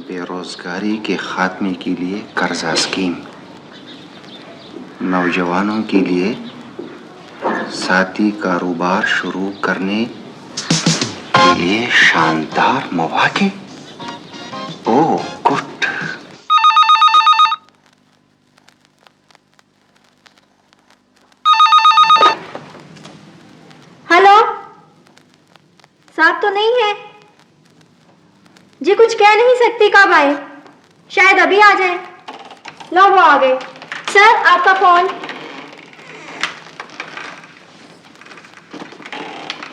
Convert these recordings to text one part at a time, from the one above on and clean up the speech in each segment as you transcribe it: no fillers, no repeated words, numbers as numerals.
बेरोजगारी के खात्मे के लिए कर्जा स्कीम, नौजवानों के लिए साथी कारोबार शुरू करने के लिए शानदार मौके। Oh good. हेलो, साहब तो नहीं है जी, कुछ कह नहीं सकती कब आए, शायद अभी आ जाए। लो वो आ गए। सर आपका फोन।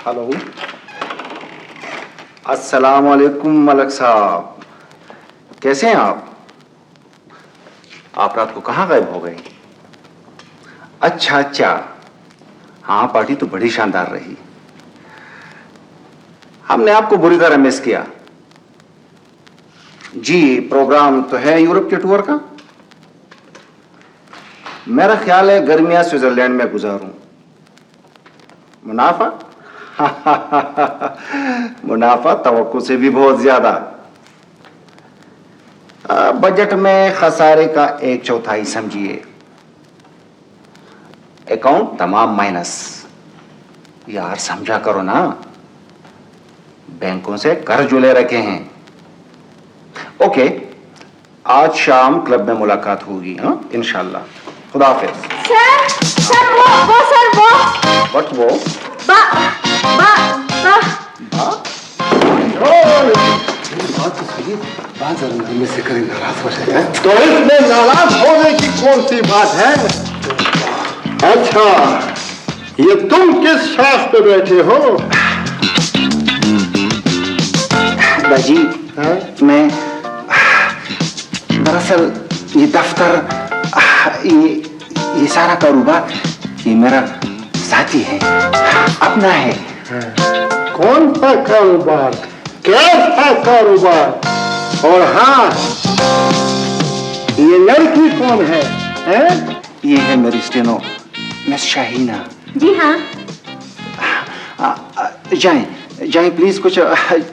हेलो, अस्सलाम वालेकुम मलक साहब, कैसे हैं आप रात को कहाँ गायब हो गए? अच्छा, हाँ पार्टी तो बड़ी शानदार रही। हमने आपको बुरी तरह मिस किया जी। प्रोग्राम तो है यूरोप के टूर का। मेरा ख्याल है गर्मियां स्विट्जरलैंड में गुजारूं। मुनाफा मुनाफा तवक्को से भी बहुत ज्यादा। बजट में खसारे का 1/4 समझिए। अकाउंट तमाम माइनस। यार समझा करो ना, बैंकों से कर्ज ले रखे हैं। ओके, आज शाम क्लब में मुलाकात होगी। हाँ इंशाल्लाह। खुदा हाफिज। सर वो व्हाट वो? बा बात तो सही, बात जरा नरमी से करें, नाराज हो जाए। तो इसमें नाराज होने की कौन सी बात है? अच्छा, ये तुम किस शाख पे बैठे हो? बाजी, मैं दरअसल ये दफ्तर, ये सारा कारोबार ये मेरा साथी है, अपना है। कौन सा कारोबार, कैसा कारोबार? और हाँ, ये लड़की कौन है, हैं? ये है मेरी स्टेनो मिस शाहीना। जी हाँ। जाएं प्लीज, कुछ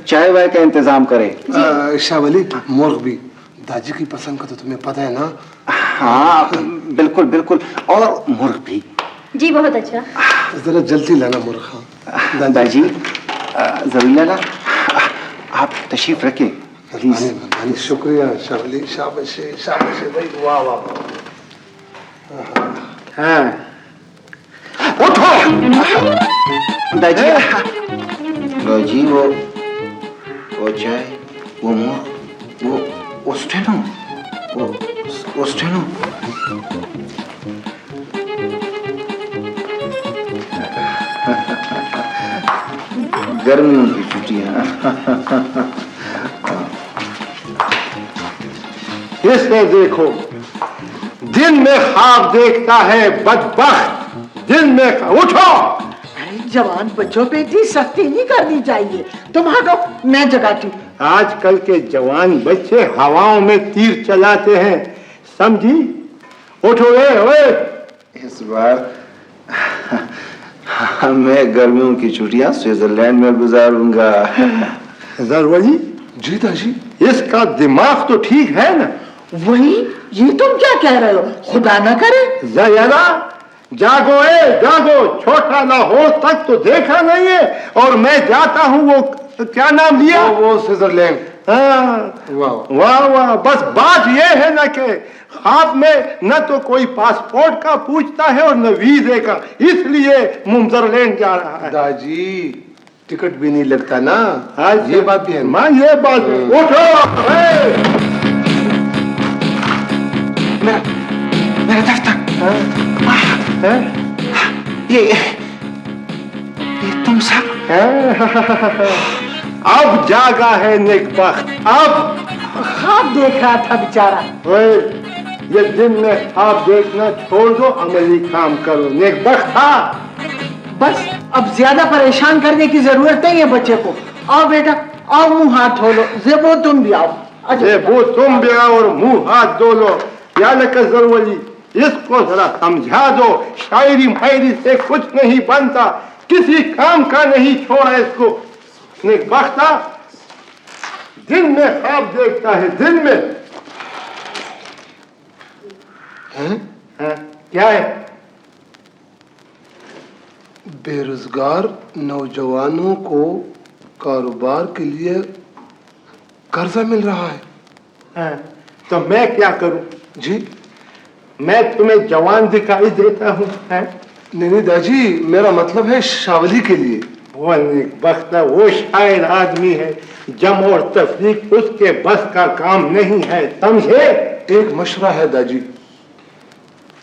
चाय वाय का इंतजाम करें। शाह वली, मुर्ग भी दादी की पसंद का तो तुम्हें पता है ना। हाँ बिल्कुल, और मुर्ग भी। जी बहुत अच्छा। जरा जल्दी लाना मुर्ग। हाँ दादी, जरूर लाना। आप तशरीफ रखें प्लीज। शुक्रिया शाह वली, शाबाश भाई, वाह वाह। हाँ, उठो दादी, वो चाय, वो मुर्ग, वो स्टेनो, वो स्टेनो। गर्मियों की छुट्टियां। इसे देखो, दिन में ख्वाब देखता है बदबख्त। दिन में उठो। जवान बच्चों पे इतनी सख्ती नहीं करनी चाहिए। तुम हटो, मैं जगाती हूँ। आजकल के जवान बच्चे हवाओं में तीर चलाते हैं, समझी? उठो ओए। इस बार मैं गर्मियों की छुट्टियां स्विट्जरलैंड में गुजारूंगा। जरवली जी दादी, इसका दिमाग तो ठीक है ना? वही, ये तुम क्या कह रहे हो? खुदा ना करे। जयरा, जागो जागो, छोटा ना हो तक तो देखा नहीं है। और मैं जाता हूँ, वो क्या नाम लिया? वो स्विट्जरलैंड। हाँ, वाह वाह। बस बात ये है ना कि ख्वाब में न तो कोई पासपोर्ट का पूछता है और न वीजे का, इसलिए स्विट्जरलैंड जा रहा है। दादी, टिकट भी नहीं लगता ना। आज ये बात भी है। मां, ये बात। उठो। ये तुम सब अब जागा है नेकबख्त, अब ख्वाब देख रहा था बेचारा। ओए, ये दिन में ख्वाब देखना छोड़ दो, अमली काम करो। नेकबख्त था। बस अब ज्यादा परेशान करने की जरूरत नहीं है बच्चे को। आओ बेटा, आओ मुंह हाथ धो लो। जेबो तुम भी आओ। ये वो तुम भी आओ और मुंह हाथ धो लो। या लका जरवली, इसको जरा समझा दो, शायरी मायरी से कुछ नहीं बनता, किसी काम का नहीं छोड़ा इसको। नेकबख्त था, दिन में ख्वाब देखता है, दिन में। हैं? क्या है? बेरोजगार नौजवानों को कारोबार के लिए कर्जा मिल रहा है। हैं? तो मैं क्या करूं? जी मैं तुम्हें जवान दिखाई देता हूं? हैं? नहीं दादी, मेरा मतलब है शावली के लिए। वो नेकबख्त, वो शायर आदमी है, जम और तफरीक उसके बस का काम नहीं है, समझे? एक मशवरा है दादी,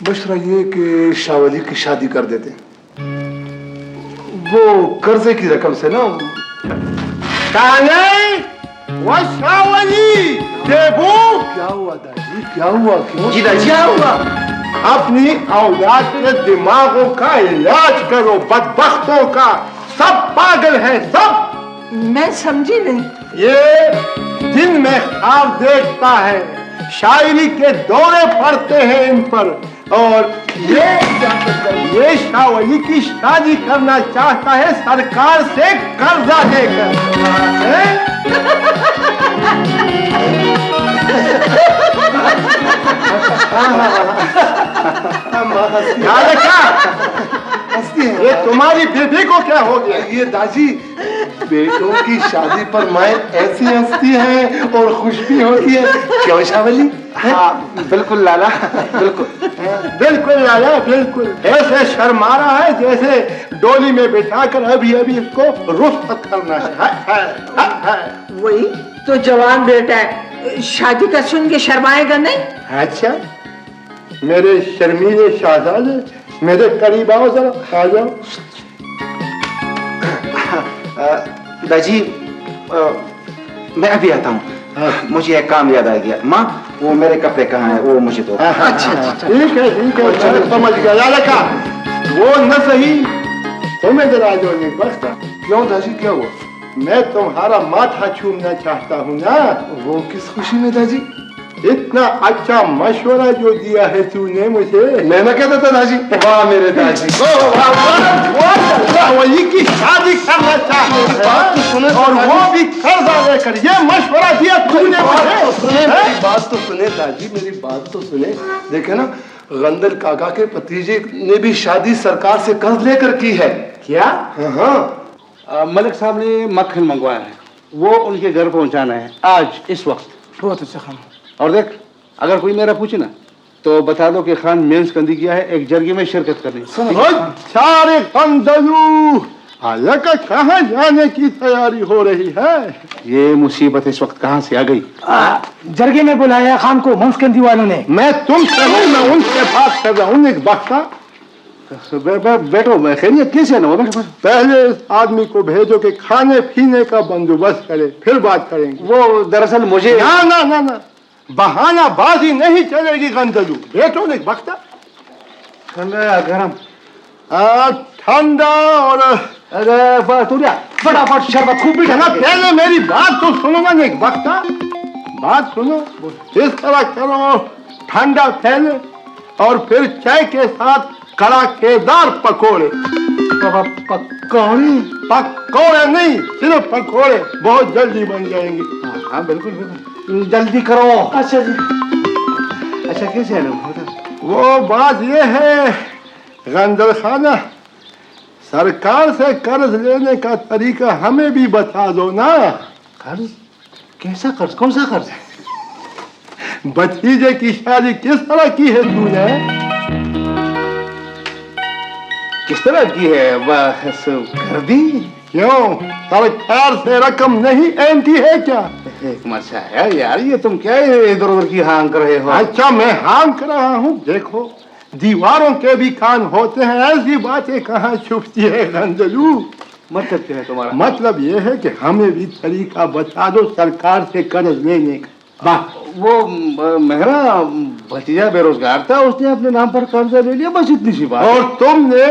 मशवरा ये कि शावली की शादी कर देते, वो कर्जे की रकम से ना। काले, वो शावली, देबू। क्या हुआ दादी, क्या हुआ? क्यों जी दादी। क्या हुआ? अपनी औलाद के दिमागों का इलाज करो, बदबख्तों का, सब पागल हैं, सब। मैं समझी नहीं। ये दिन में ख्वाब देखता है, शायरी के दौरे पड़ते हैं इन पर, और ये शावली की शादी करना चाहता है सरकार से कर्जा लेकर। ये तुम्हारी बेबी को क्या हो गया? ये दादी, बेटों की शादी पर माए ऐसी हंसती हैं और खुश भी होती है, क्यों शावली? हाँ बिल्कुल लाला, बिल्कुल। बिल्कुल लाला, बिल्कुल। ऐसे शर्मा रहा है जैसे डोली में बिठाकर अभी अभी इसको रुख्सत करना है। वही तो जवान बेटा है, शादी का सुन के शर्माएगा नहीं। अच्छा, मेरे शर्मीले शहजादे, मेरे करीब आओ, जरा आ जाओ। दादी, मैं अभी आता हूँ। मुझे एक काम याद आ गया। माँ, वो मेरे कपड़े कहाँ हैं, वो मुझे दो। अच्छा, ठीक है, मैं समझ गया। लालका, वो न सही, तुम्हें जरा जो नेकबख्त। क्यों दादी, क्या हुआ? मैं तुम्हारा माथा छूना चाहता हूँ ना। वो किस खुशी में दादी? इतना अच्छा मशवरा जो दिया है तूने मुझे। मैं ना कहता था दादी। वाह मेरे दादी, वही की शादी करना चाहते हैं और वो भी कर्जा लेकर। ये मशवरा दिया तूने मुझे। मेरी बात तो सुने दादी, मेरी बात तो सुने। देखे ना, गंदल काका के भतीजे ने भी शादी सरकार से कर्ज लेकर की है। क्या? हाँ, मलिक साहब ने मक्खन मंगवाया है, वो उनके घर पहुंचाना है आज इस वक्त। बहुत अच्छा खाना। और देख, अगर कोई मेरा पूछे ना तो बता दो कि खान मेंस कंदी किया है, एक जरगे में शिरकत करनी। सारे कंदलू, हालांकि कहाँ जाने की तैयारी हो रही है? ये मुसीबत इस वक्त कहाँ से आ गई? जरगे में बुलाया खान को मंसकंदी वालों ने। मैं तुमसे नहीं, मैं उनसे बात कर रहा हूँ। नेकबख्त, बैठो, मैं खैरियत कैसे है ना? बैठो। पहले इस आदमी को भेजो कि खाने पीने का बंदोबस्त करे, फिर बात करेंगे। वो दरअसल मुझे ना ना ना ना, बहाना बाजी नहीं चलेगी गंदलू। बैठो नेकबख्त। गरम ठंडा और फटाफट शरबत खूब ना, पहले मेरी बात तो सुनो ना नेकबख्त, बात सुनो। इस तरह करो, ठंडा पहले और फिर चाय के साथ कड़ाकेदार पकोड़े। पकौड़ी? पकोड़े नहीं, सिर्फ पकोड़े, बहुत जल्दी बन जाएंगे। हाँ बिल्कुल बिल्कुल, जल्दी करो। अच्छा जी। अच्छा, कैसे है ना? वो बात ये है गंदल खाना, सरकार से कर्ज लेने का तरीका हमें भी बता दो ना। कर्ज? कैसा कर्ज? कौन सा कर्ज? भतीजे की शादी किस तरह की है तूने? किस तरह की है? बस कर दी। क्यों, सरकार से रकम नहीं ऐंठी है क्या? एक मसा है यार, ये तुम क्या इधर उधर की हाँक रहे हो? अच्छा, मैं हाँक रहा हूँ। देखो, दीवारों के भी कान होते हैं, ऐसी बातें कहाँ छुपती है गंदलू। मतलब क्या है तुम्हारा? मतलब ये है कि हमें भी तरीका बता दो सरकार से कर्ज लेने का। वो मेरा भतीजा बेरोजगार था, उसने अपने नाम पर कर्जा ले लिया, बस इतनी सी बात है। और तुमने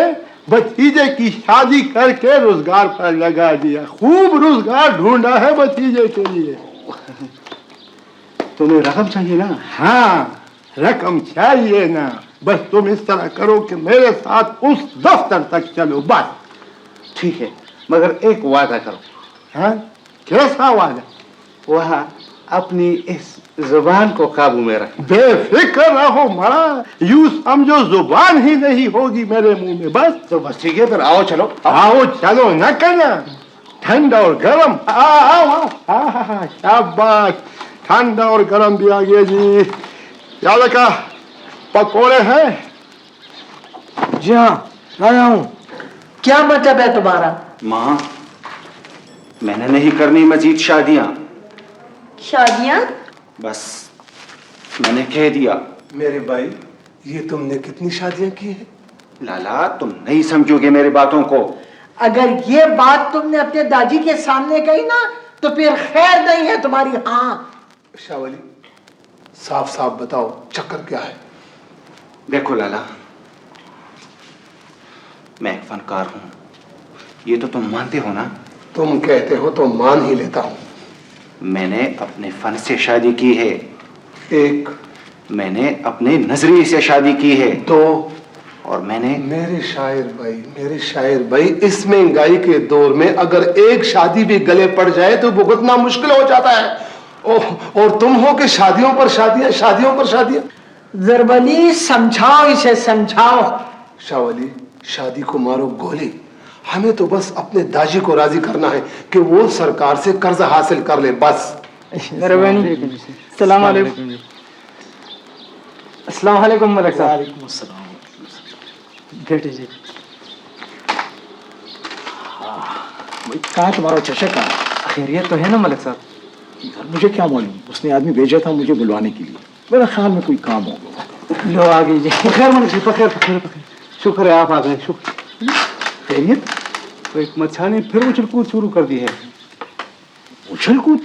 भतीजे की शादी करके रोजगार पर लगा दिया। खूब रोजगार ढूंढा है भतीजे के लिए। तुम्हें रकम चाहिए ना? हाँ, रकम चाहिए ना। बस तुम इस तरह करो कि मेरे साथ उस दफ्तर तक चलो, बस। ठीक है, मगर एक वादा करो। हाँ, कैसा वादा? वहाँ अपनी इस जुबान को काबू में रख। बेफिक्र रहो मरा, यूं समझो जुबान ही नहीं होगी मेरे मुंह में। बस तो बस ठीक है, फिर आओ चलो। आओ चलो न करना, ठंडा और गरम। आओ आओ, हाँ, शाबाश, ठंडा और गरम भी आ गया जी। क्या लगा, पकोड़े हैं? जी हाँ, लाया हूँ। क्या मतलब है तुम्हारा? माँ, मैंने नहीं करनी मजीद शादियां, शादियां? बस मैंने कह दिया। मेरे भाई, ये तुमने कितनी शादियां की हैं? लाला, तुम नहीं समझोगे मेरी बातों को। अगर ये बात तुमने अपने दादी के सामने कही ना तो फिर खैर नहीं है तुम्हारी। हाँ, शावली, साफ साफ बताओ, चक्कर क्या है? देखो लाला, मैं एक फनकार हूं, ये तो तुम मानते हो ना। तुम कहते हो तो मान ही लेता हूं। मैंने अपने फन से शादी की है। एक, मैंने अपने नजरिए से शादी की है। दो, और मैंने मेरे शायर भाई, इस महंगाई के दौर में अगर एक शादी भी गले पड़ जाए तो भुगतना मुश्किल हो जाता है। और तुम हो कि शादियों पर शादियां, शादियों पर शादियां। जरबली समझाओ इसे, समझाओ। शावली, शादी को मारो गोली, हमें तो बस अपने दाजी को राजी करना है कि वो सरकार से कर्ज हासिल कर ले, बस। अस्सलाम वालेकुम। अस्सलाम वालेकुम मलिक साहब। कहाँ तुम्हारा चचा का? खैरियत तो है ना मलिक साहब? मुझे क्या मालूम, उसने आदमी भेजा था मुझे बुलवाने के लिए। मेरा ख्याल में कोई काम होगा। लो आ गई जी। खैर मलिक जी, पखेर। शुक्र है आप आ गए। शुक्र। खैरियत? तो एक मच्छा ने फिर उछल कूद शुरू कर दी है। उछल कूद?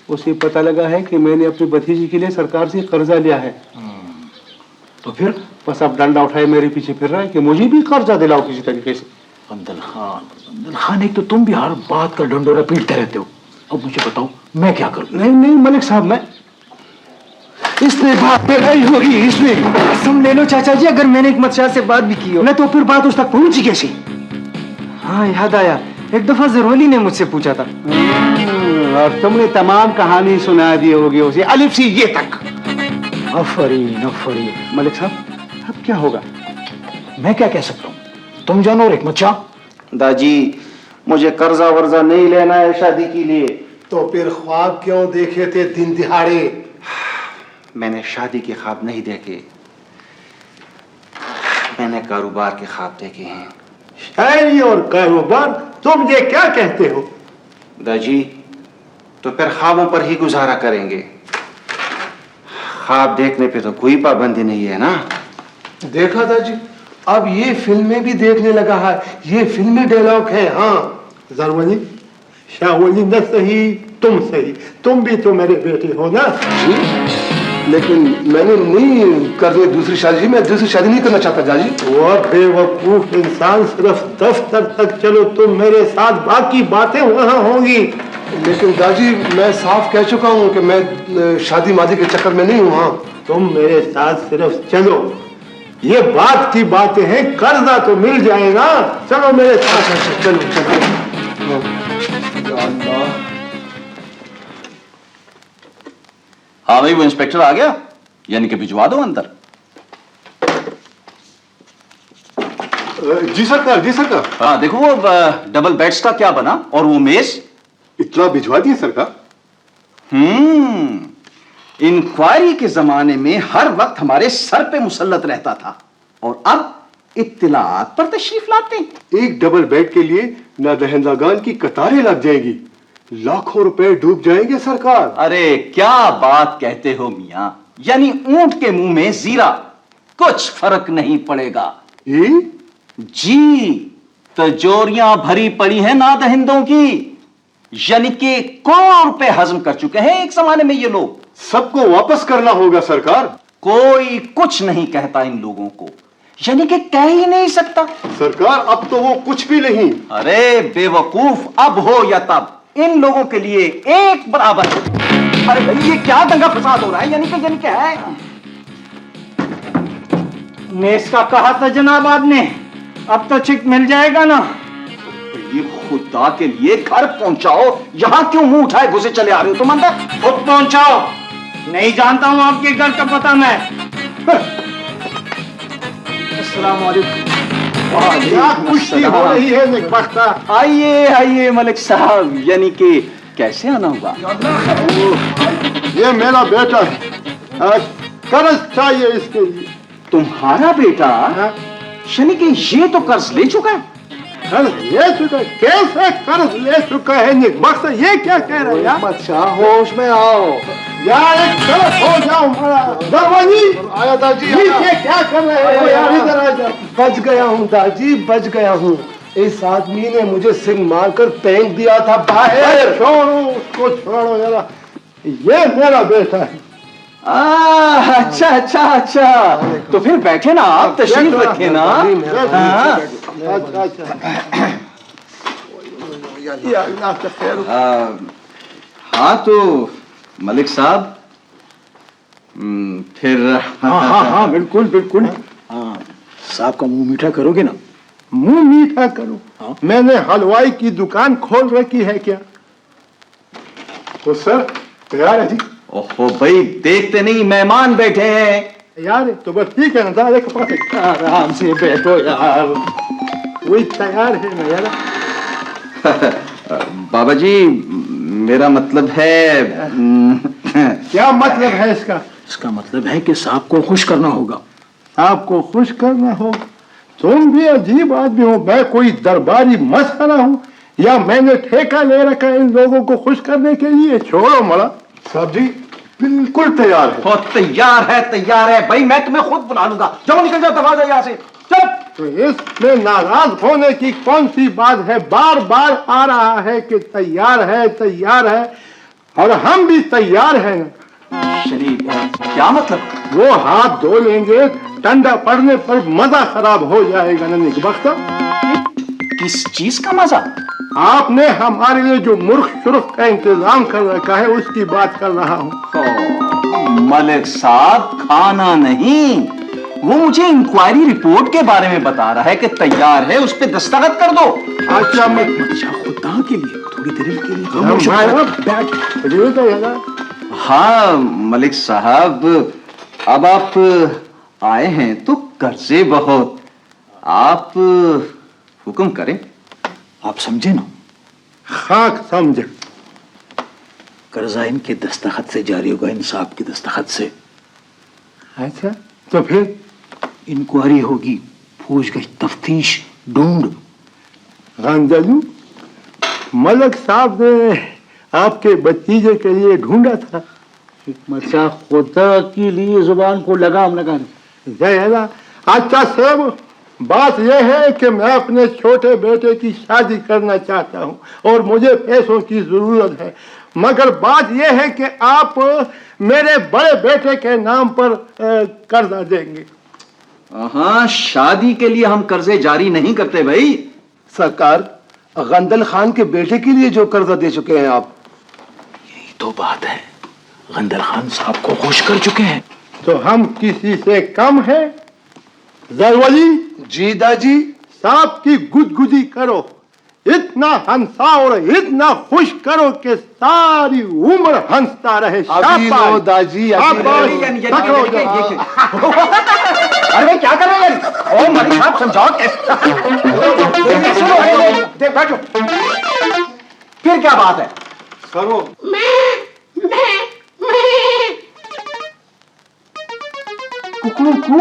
उसे पता लगा है कि मैंने अपनी भतीजी के लिए सरकार से कर्जा लिया है। तो फिर बस अब डंडा उठाए मेरे पीछे फिर रहा है कि मुझे भी कर्जा दिलाओ किसी तरीके से। बंदल खान, एक तो तुम भी हर बात का डंडोरा पीटते रहते हो। अब मुझे बताओ मैं क्या करूं? नहीं मलिक साहब, मैं इसने बात पे नहीं होगी, इसने कसम ले लो चाचा जी, अगर मैंने एक मच्छा से बात भी की हो। न तो फिर बात उस तक पहुंची कैसी? हाँ याद आया, एक दफा जरवली ने मुझसे पूछा था। और तुमने तमाम कहानी सुना दी होगी उसे, अलिफ से ये तक। अफरीन। मलिक साहब, अब क्या होगा? मैं क्या कह सकता हूँ, तुम जानो। और एक मच्छा, दाजी, मुझे कर्जा वर्जा नहीं लेना है शादी के लिए। तो फिर ख्वाब क्यों देखे थे दिन दिहाड़े? मैंने शादी के ख्वाब नहीं देखे, मैंने कारोबार के ख्वाब देखे हैं। शायरी और कारोबार, तुम ये क्या कहते हो? दाजी, तो फिर ख्वाबों पर ही गुजारा करेंगे। ख्वाब देखने पे तो कोई पाबंदी नहीं है ना। देखा दाजी, अब ये फिल्में भी देखने लगा है, ये फिल्मी डायलॉग है। हाँ जरवली, शाहवली न सही, तुम सही, तुम भी तो मेरे बेटे हो ना। लेकिन मैंने नहीं करनी दूसरी शादी। मैं दूसरी शादी नहीं करना चाहता दादी। वो बेवकूफ इंसान, सिर्फ दफ्तर तक चलो, तुम मेरे साथ बाकी बातें वहां होंगी। लेकिन दादी, मैं साफ कह चुका हूँ कि मैं शादी मादी के चक्कर में नहीं हूँ। हाँ, तुम मेरे साथ सिर्फ चलो, ये बात की बातें हैं, कर्जा तो मिल जाएगा। चलो मेरे साथ। चलो। हाँ भाई, वो इंस्पेक्टर आ गया, यानी कि भिजवा दो अंदर। जी सरकार, जी सरकार। हाँ देखो, वो डबल बेड्स का क्या बना, और वो मेज इतना भिजवा दिए सरकार। इंक्वायरी के जमाने में हर वक्त हमारे सर पे मुसल्लत रहता था, और अब इत्तिलात पर तशरीफ लाते हैं। एक डबल बेड के लिए नादहिंदागान की कतारें लग जाएगी, लाखों रुपए डूब जाएंगे सरकार। अरे क्या बात कहते हो मियां, यानी ऊंट के मुंह में जीरा। कुछ फर्क नहीं पड़ेगा। ये जी, तिजोरियां भरी पड़ी हैं नादहिंदों की, यानी कि करोड़ रुपए हजम कर चुके हैं एक जमाने में ये लोग। सबको वापस करना होगा सरकार। कोई कुछ नहीं कहता इन लोगों को, यानी कि कह ही नहीं सकता। सरकार अब तो वो कुछ भी नहीं। अरे बेवकूफ, अब हो या तब इन लोगों के लिए एक बराबर है। अरे भाई ये क्या दंगा फसाद हो रहा है, यानी कि है। मेस का कहा था जनाब आपने, अब तो चिक मिल जाएगा ना। ये खुदा के लिए घर पहुंचाओ, यहां क्यों मुंह उठाए घुसे चले आ रहे हो तुम अंदर? खुद पहुंचाओ, नहीं जानता हूं आपके घर का पता मैं। अस्सलाम वालेकुम। क्या कुश्ती हो रही है नेकबख्ता? आइए आइए मलिक साहब, यानी कि कैसे आना हुआ? ये मेरा बेटा है, कर्ज चाहिए इसके लिए। तुम्हारा बेटा? यानी कि ये तो कर्ज ले चुका है। कर्ज ले चुका है? कैसे कर्ज ले चुका है नेकबख्ता? ये क्या कह रहे हैं यार? अच्छा होश में आओ। यार एक तरफ हो जाओ हमारा दरवाजी। आया दाजी, ये क्या कर रहे हो यार? इधर आ जाओ। बच गया हूँ दाजी, बच गया हूँ। इस आदमी ने मुझे सिंह मारकर फेंक दिया था बाहर। छोड़ो उसको, छोड़ो जरा। ये मेरा बेटा है। अच्छा अच्छा अच्छा, तो फिर बैठे ना आप, तशरीफ रखे ना। हाँ। अच्छा अच्छा, ये अल्लाह का खैर। हाँ तो मलिक साहब, फिर हाँ बिल्कुल बिल्कुल। हाँ, साहब का मुंह मीठा करोगे ना? मुंह मीठा करो? मैंने हलवाई की दुकान खोल रखी है क्या? तो सर तैयार है जी? ओहो भाई, देखते नहीं मेहमान बैठे हैं। यार तो बस ठीक है ना, दादा के पास आराम से बैठो यार। वही तैयार है ना यार। बाबा जी, मेरा मतलब है क्या मतलब है इसका? इसका मतलब है कि साहब को खुश करना होगा। आपको खुश करना हो? तुम भी अजीब आदमी हो। मैं कोई दरबारी मसखरा हूँ या मैंने ठेका ले रखा है इन लोगों को खुश करने के लिए? छोड़ो मला साहब जी, बिल्कुल तैयार है। बहुत तैयार है भाई, मैं तुम्हें खुद बुला लूंगा। जाओ निकल जाओ, दरवाजा यहाँ से चल। तो इसमें नाराज होने की कौन सी बात है? बार बार आ रहा है कि तैयार है, और हम भी तैयार हैं ना। शरीफ, क्या मतलब? वो हाथ धो लेंगे, ठंडा पड़ने पर मजा खराब हो जाएगा ना नेकबख्ता। किस चीज का मजा? आपने हमारे लिए जो मुर्ख शुर्ख का इंतजाम कर रखा है उसकी बात कर रहा हूँ। मलिक साहब, खाना नहीं, वो मुझे इंक्वायरी रिपोर्ट के बारे में बता रहा है कि तैयार है, उस पे दस्तखत कर दो। अच्छा अच्छा, खुदा के लिए थोड़ी देर के लिए बैठ। हाँ मलिक साहब, अब आप आए हैं तो कर्जे बहुत, आप हुक्म करें। आप समझे ना? खाक समझ। कर्जा इनके दस्तखत से जारी होगा, इन साहब की दस्तखत से। अच्छा तो फिर इंक्वायरी होगी, पूछगछ, तफ्तीश, ढूंढ। गंदलू, मलक साहब ने आपके भतीजे के लिए ढूंढा था। अच्छा, खुदा के लिए जुबान को लगाम लगा दे। जय अल्लाह। अच्छा साहब, बात यह है कि मैं अपने छोटे बेटे की शादी करना चाहता हूँ और मुझे पैसों की जरूरत है, मगर बात यह है कि आप मेरे बड़े बेटे के नाम पर कर्जा देंगे। हाँ, शादी के लिए हम कर्जे जारी नहीं करते भाई। सरकार, गंदल खान के बेटे के लिए जो कर्जा दे चुके हैं आप। यही तो बात है, गंदल खान साहब को खुश कर चुके हैं। तो हम किसी से कम है? जरवली जी दाजी। सांप की गुदगुदी करो, इतना हंसा और इतना खुश करो कि सारी उम्र हंसता रहे। अभी लो दाजी, अभी लो। अरे भाई क्या कर रहे हैं? ओ मलिक साहब, समझाओ कैसे। बैठो। फिर क्या बात है? करो। कुकड़ू कू।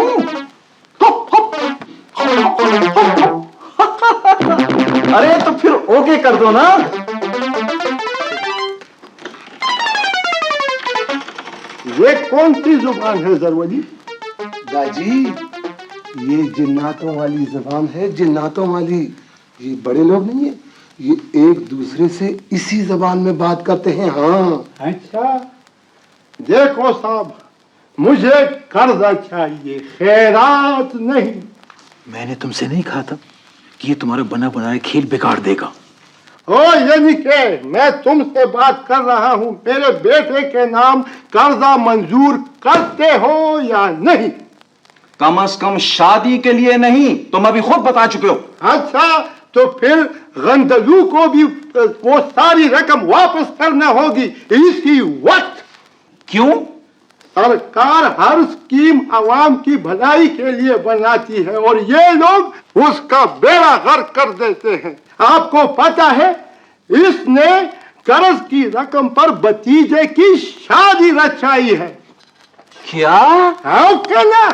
अरे तो फिर ओके कर दो ना। ये कौन सी जुबान है जरवली? दाजी, یہ جناتوں والی زبان ہے، جناتوں والی. یہ بڑے لوگ نہیں ہیں، یہ ایک دوسرے سے اسی زبان میں بات کرتے ہیں. ہاں اچھا دیکھو صاحب، مجھے قرضہ چاہیے، خیرات نہیں. میں نے تم سے نہیں کہا تھا کہ یہ تمہارا بنا بنایا کھیل بگاڑ دے گا؟ او یعنی کہ میں تم سے بات کر رہا ہوں، میرے بیٹے کے نام قرضہ منظور کرتے ہو یا نہیں؟ کم از کم شادی کے لیے نہیں، تم ابھی خود بتا چکے ہو. اچھا تو پھر غندلو کو بھی وہ ساری رقم واپس کرنا ہوگی اسی وقت. کیوں؟ سرکار ہر اسکیم عوام کی بھلائی کے لیے بناتی ہے اور یہ لوگ اس کا بیڑا غرق کر دیتے ہیں. آپ کو پتا ہے اس نے قرض کی رقم پر بھتیجے کی شادی رچائی ہے. کیا؟ ہاں کیا نا؟